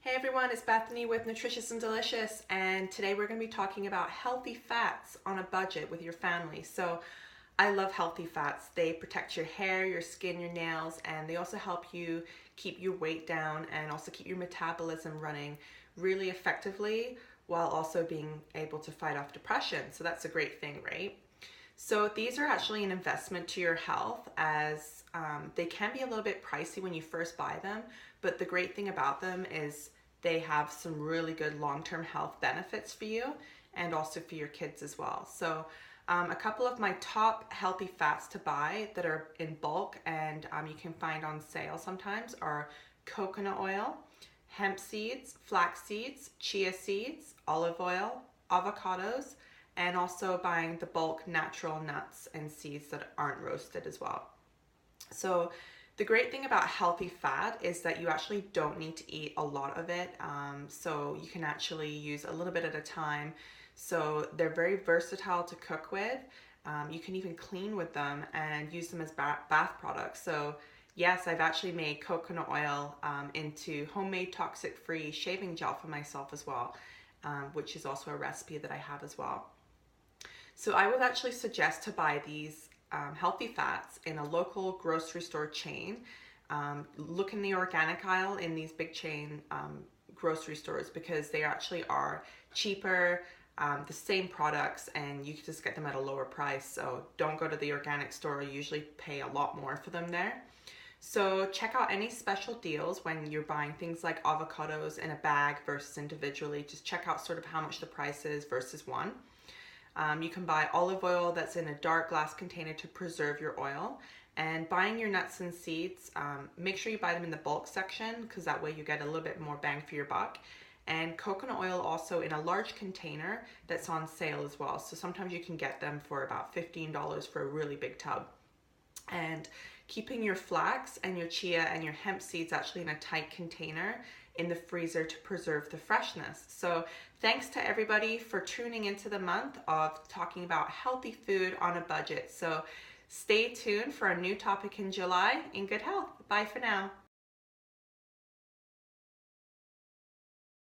Hey everyone, it's Bethany with Nutritious and Delicious, and today we're going to be talking about healthy fats on a budget with your family. So I love healthy fats. They protect your hair, your skin, your nails, and they also help you keep your weight down and also keep your metabolism running really effectively while also being able to fight off depression. So that's a great thing, right? So these are actually an investment to your health as they can be a little bit pricey when you first buy them, but the great thing about them is they have some really good long-term health benefits for you and also for your kids as well. So a couple of my top healthy fats to buy that are in bulk and you can find on sale sometimes are coconut oil, hemp seeds, flax seeds, chia seeds, olive oil, avocados, and also buying the bulk natural nuts and seeds that aren't roasted as well. So the great thing about healthy fat is that you actually don't need to eat a lot of it. So you can actually use a little bit at a time. So they're very versatile to cook with. You can even clean with them and use them as bath products. So yes, I've actually made coconut oil into homemade toxic-free shaving gel for myself as well, which is also a recipe that I have as well. So I would actually suggest to buy these healthy fats in a local grocery store chain. Look in the organic aisle in these big chain grocery stores because they actually are cheaper, the same products, and you can just get them at a lower price. So don't go to the organic store. You usually pay a lot more for them there. So check out any special deals when you're buying things like avocados in a bag versus individually. Just check out sort of how much the price is versus one. You can buy olive oil that's in a dark glass container to preserve your oil. And buying your nuts and seeds, make sure you buy them in the bulk section because that way you get a little bit more bang for your buck. And coconut oil also in a large container that's on sale as well. So sometimes you can get them for about $15 for a really big tub. And keeping your flax and your chia and your hemp seeds actually in a tight container in the freezer to preserve the freshness. So thanks to everybody for tuning into the month of talking about healthy food on a budget. So stay tuned for a new topic in July. In good health. Bye for now.